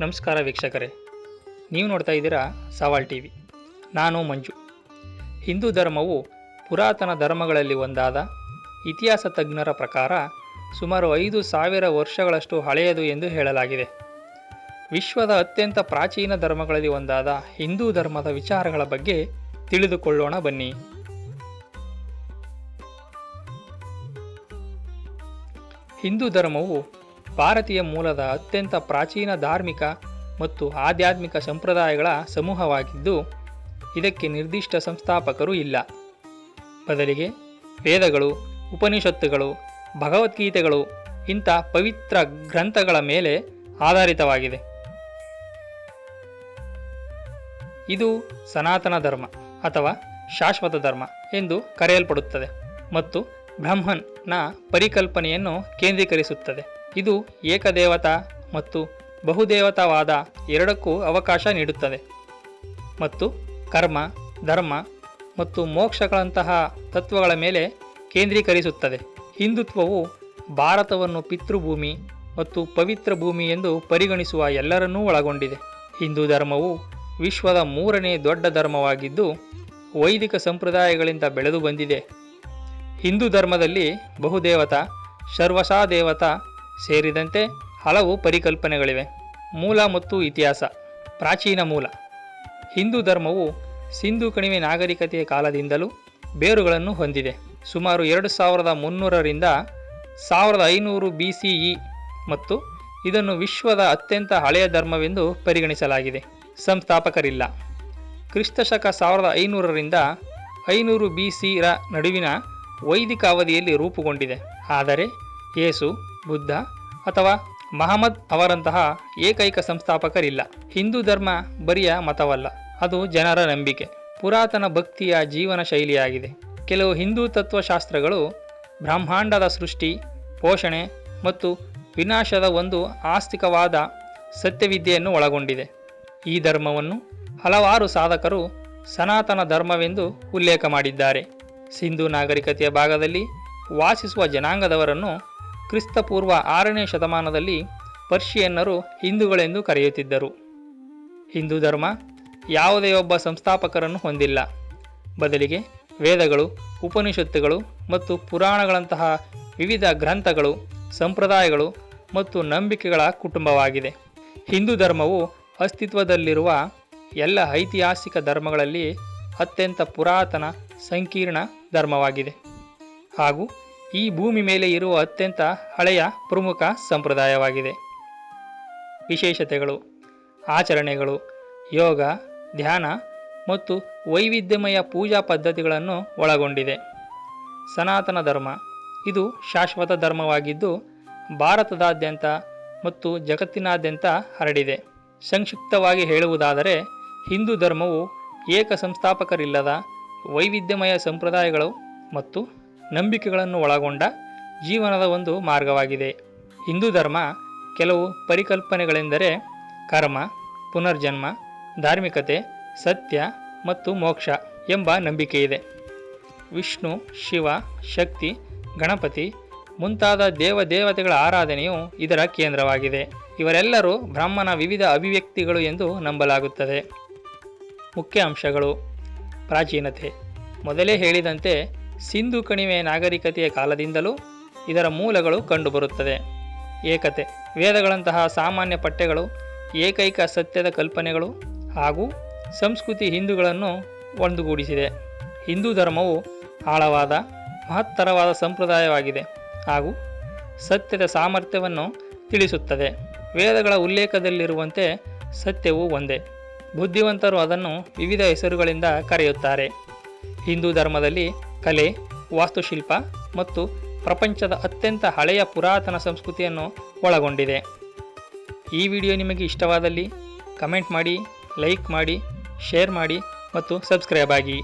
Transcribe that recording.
ನಮಸ್ಕಾರ ವೀಕ್ಷಕರೇ, ನೀವು ನೋಡ್ತಾ ಇದ್ದೀರಾ ಸವಾಲ್ ಟಿವಿ. ನಾನು ಮಂಜು. ಹಿಂದೂ ಧರ್ಮವು ಪುರಾತನ ಧರ್ಮಗಳಲ್ಲಿ ಒಂದಾದ ಇತಿಹಾಸ ತಜ್ಞರ ಪ್ರಕಾರ ಸುಮಾರು 5,000 ವರ್ಷಗಳಷ್ಟು ಹಳೆಯದು ಎಂದು ಹೇಳಲಾಗಿದೆ. ವಿಶ್ವದ ಅತ್ಯಂತ ಪ್ರಾಚೀನ ಧರ್ಮಗಳಲ್ಲಿ ಒಂದಾದ ಹಿಂದೂ ಧರ್ಮದ ವಿಚಾರಗಳ ಬಗ್ಗೆ ತಿಳಿದುಕೊಳ್ಳೋಣ ಬನ್ನಿ. ಹಿಂದೂ ಧರ್ಮವು ಭಾರತೀಯ ಮೂಲದ ಅತ್ಯಂತ ಪ್ರಾಚೀನ ಧಾರ್ಮಿಕ ಮತ್ತು ಆಧ್ಯಾತ್ಮಿಕ ಸಂಪ್ರದಾಯಗಳ ಸಮೂಹವಾಗಿದ್ದು, ಇದಕ್ಕೆ ನಿರ್ದಿಷ್ಟ ಸಂಸ್ಥಾಪಕರು ಇಲ್ಲ. ಬದಲಿಗೆ ವೇದಗಳು, ಉಪನಿಷತ್ತುಗಳು, ಭಗವದ್ಗೀತೆಗಳು ಇಂಥ ಪವಿತ್ರ ಗ್ರಂಥಗಳ ಮೇಲೆ ಆಧಾರಿತವಾಗಿದೆ. ಇದು ಸನಾತನ ಧರ್ಮ ಅಥವಾ ಶಾಶ್ವತ ಧರ್ಮ ಎಂದು ಕರೆಯಲ್ಪಡುತ್ತದೆ ಮತ್ತು ಬ್ರಹ್ಮನ್ನ ಪರಿಕಲ್ಪನೆಯನ್ನು ಕೇಂದ್ರೀಕರಿಸುತ್ತದೆ. ಇದು ಏಕದೇವತಾ ಮತ್ತು ಬಹುದೇವತಾವಾದ ಎರಡಕ್ಕೂ ಅವಕಾಶ ನೀಡುತ್ತದೆ ಮತ್ತು ಕರ್ಮ, ಧರ್ಮ ಮತ್ತು ಮೋಕ್ಷಗಳಂತಹ ತತ್ವಗಳ ಮೇಲೆ ಕೇಂದ್ರೀಕರಿಸುತ್ತದೆ. ಹಿಂದುತ್ವವು ಭಾರತವನ್ನು ಪಿತೃಭೂಮಿ ಮತ್ತು ಪವಿತ್ರ ಭೂಮಿ ಎಂದು ಪರಿಗಣಿಸುವ ಎಲ್ಲರನ್ನೂ ಒಳಗೊಂಡಿದೆ. ಹಿಂದೂ ಧರ್ಮವು ವಿಶ್ವದ 3ನೇ ದೊಡ್ಡ ಧರ್ಮವಾಗಿದ್ದು, ವೈದಿಕ ಸಂಪ್ರದಾಯಗಳಿಂದ ಬೆಳೆದು ಬಂದಿದೆ. ಹಿಂದೂ ಧರ್ಮದಲ್ಲಿ ಬಹುದೇವತಾ, ಸರ್ವಸಾದೇವತಾ ಸೇರಿದಂತೆ ಹಲವು ಪರಿಕಲ್ಪನೆಗಳಿವೆ. ಮೂಲ ಮತ್ತು ಇತಿಹಾಸ. ಪ್ರಾಚೀನ ಮೂಲ. ಹಿಂದೂ ಧರ್ಮವು ಸಿಂಧೂ ಕಣಿವೆ ನಾಗರಿಕತೆಯ ಕಾಲದಿಂದಲೂ ಬೇರುಗಳನ್ನು ಹೊಂದಿದೆ. ಸುಮಾರು 2300ರಿಂದ 1500 BCE ಮತ್ತು ಇದನ್ನು ವಿಶ್ವದ ಅತ್ಯಂತ ಹಳೆಯ ಧರ್ಮವೆಂದು ಪರಿಗಣಿಸಲಾಗಿದೆ. ಸಂಸ್ಥಾಪಕರಿಲ್ಲ. ಕ್ರಿಸ್ತಶಕ 1500ರಿಂದ 500 BC ರ ನಡುವಿನ ವೈದಿಕ ಅವಧಿಯಲ್ಲಿ ರೂಪುಗೊಂಡಿದೆ. ಆದರೆ ಯೇಸು, ಬುದ್ಧ ಅಥವಾ ಮಹಮ್ಮದ್ ಅವರಂತಹ ಏಕೈಕ ಸಂಸ್ಥಾಪಕರಿಲ್ಲ. ಹಿಂದೂ ಧರ್ಮ ಬರಿಯ ಮತವಲ್ಲ, ಅದು ಜನರ ನಂಬಿಕೆ, ಪುರಾತನ ಭಕ್ತಿಯ ಜೀವನ ಶೈಲಿಯಾಗಿದೆ. ಕೆಲವು ಹಿಂದೂ ತತ್ವಶಾಸ್ತ್ರಗಳು ಬ್ರಹ್ಮಾಂಡದ ಸೃಷ್ಟಿ, ಪೋಷಣೆ ಮತ್ತು ವಿನಾಶದ ಒಂದು ಆಸ್ತಿಕವಾದ ಸತ್ಯವಿದ್ಯೆಯನ್ನು ಒಳಗೊಂಡಿದೆ. ಈ ಧರ್ಮವನ್ನು ಹಲವಾರು ಸಾಧಕರು ಸನಾತನ ಧರ್ಮವೆಂದು ಉಲ್ಲೇಖ ಮಾಡಿದ್ದಾರೆ. ಸಿಂಧೂ ನಾಗರಿಕತೆಯ ಭಾಗದಲ್ಲಿ ವಾಸಿಸುವ ಜನಾಂಗದವರನ್ನು ಕ್ರಿಸ್ತಪೂರ್ವ 6ನೇ ಶತಮಾನದಲ್ಲಿ ಪರ್ಷಿಯನ್ನರು ಹಿಂದೂಗಳೆಂದು ಕರೆಯುತ್ತಿದ್ದರು. ಹಿಂದೂ ಧರ್ಮ ಯಾವುದೇ ಒಬ್ಬ ಸಂಸ್ಥಾಪಕರನ್ನು ಹೊಂದಿಲ್ಲ. ಬದಲಿಗೆ ವೇದಗಳು, ಉಪನಿಷತ್ತುಗಳು ಮತ್ತು ಪುರಾಣಗಳಂತಹ ವಿವಿಧ ಗ್ರಂಥಗಳು, ಸಂಪ್ರದಾಯಗಳು ಮತ್ತು ನಂಬಿಕೆಗಳ ಕುಟುಂಬವಾಗಿದೆ. ಹಿಂದೂ ಧರ್ಮವು ಅಸ್ತಿತ್ವದಲ್ಲಿರುವ ಎಲ್ಲ ಐತಿಹಾಸಿಕ ಧರ್ಮಗಳಲ್ಲಿ ಅತ್ಯಂತ ಪುರಾತನ, ಸಂಕೀರ್ಣ ಧರ್ಮವಾಗಿದೆ ಹಾಗೂ ಈ ಭೂಮಿ ಮೇಲೆ ಇರುವ ಅತ್ಯಂತ ಹಳೆಯ ಪ್ರಮುಖ ಸಂಪ್ರದಾಯವಾಗಿದೆ. ವಿಶೇಷತೆಗಳು. ಆಚರಣೆಗಳು, ಯೋಗ, ಧ್ಯಾನ ಮತ್ತು ವೈವಿಧ್ಯಮಯ ಪೂಜಾ ಪದ್ಧತಿಗಳನ್ನು ಒಳಗೊಂಡಿದೆ. ಸನಾತನ ಧರ್ಮ. ಇದು ಶಾಶ್ವತ ಧರ್ಮವಾಗಿದ್ದು, ಭಾರತದಾದ್ಯಂತ ಮತ್ತು ಜಗತ್ತಿನಾದ್ಯಂತ ಹರಡಿದೆ. ಸಂಕ್ಷಿಪ್ತವಾಗಿ ಹೇಳುವುದಾದರೆ, ಹಿಂದೂ ಧರ್ಮವು ಏಕ ಸಂಸ್ಥಾಪಕರಿಲ್ಲದ ವೈವಿಧ್ಯಮಯ ಸಂಪ್ರದಾಯಗಳು ಮತ್ತು ನಂಬಿಕೆಗಳನ್ನು ಒಳಗೊಂಡ ಜೀವನದ ಒಂದು ಮಾರ್ಗವಾಗಿದೆ. ಹಿಂದೂ ಧರ್ಮ ಕೆಲವು ಪರಿಕಲ್ಪನೆಗಳೆಂದರೆ ಕರ್ಮ, ಪುನರ್ಜನ್ಮ, ಧಾರ್ಮಿಕತೆ, ಸತ್ಯ ಮತ್ತು ಮೋಕ್ಷ ಎಂಬ ನಂಬಿಕೆಯಿದೆ. ವಿಷ್ಣು, ಶಿವ, ಶಕ್ತಿ, ಗಣಪತಿ ಮುಂತಾದ ದೇವತೆಗಳ ಆರಾಧನೆಯು ಇದರ ಕೇಂದ್ರವಾಗಿದೆ. ಇವರೆಲ್ಲರೂ ಬ್ರಹ್ಮನ ವಿವಿಧ ಅಭಿವ್ಯಕ್ತಿಗಳು ಎಂದು ನಂಬಲಾಗುತ್ತದೆ. ಮುಖ್ಯ ಅಂಶಗಳು. ಪ್ರಾಚೀನತೆ. ಮೊದಲೇ ಹೇಳಿದಂತೆ ಸಿಂಧೂ ಕಣಿವೆ ನಾಗರಿಕತೆಯ ಕಾಲದಿಂದಲೂ ಇದರ ಮೂಲಗಳು ಕಂಡುಬರುತ್ತದೆ. ಏಕತೆ. ವೇದಗಳಂತಹ ಸಾಮಾನ್ಯ ಪಠ್ಯಗಳು, ಏಕೈಕ ಸತ್ಯದ ಕಲ್ಪನೆಗಳು ಹಾಗೂ ಸಂಸ್ಕೃತಿ ಹಿಂದೂಗಳನ್ನು ಒಂದುಗೂಡಿಸಿದೆ. ಹಿಂದೂ ಧರ್ಮವು ಆಳವಾದ, ಮಹತ್ತರವಾದ ಸಂಪ್ರದಾಯವಾಗಿದೆ ಹಾಗೂ ಸತ್ಯದ ಸಾಮರ್ಥ್ಯವನ್ನು ತಿಳಿಸುತ್ತದೆ. ವೇದಗಳ ಉಲ್ಲೇಖದಲ್ಲಿರುವಂತೆ ಸತ್ಯವು ಒಂದೇ. ಬುದ್ಧಿವಂತರು ಅದನ್ನು ವಿವಿಧ ಹೆಸರುಗಳಿಂದ ಕರೆಯುತ್ತಾರೆ. ಹಿಂದೂ ಧರ್ಮದಲ್ಲಿ ಕಲೆ, ವಾಸ್ತುಶಿಲ್ಪ ಮತ್ತು ಪ್ರಪಂಚದ ಅತ್ಯಂತ ಹಳೆಯ ಪುರಾತನ ಸಂಸ್ಕೃತಿಯನ್ನು ಒಳಗೊಂಡಿದೆ. ಈ ವಿಡಿಯೋ ನಿಮಗೆ ಇಷ್ಟವಾದಲ್ಲಿ ಕಮೆಂಟ್ ಮಾಡಿ, ಲೈಕ್ ಮಾಡಿ, ಶೇರ್ ಮಾಡಿ ಮತ್ತು ಸಬ್ಸ್ಕ್ರೈಬ್ ಆಗಿ.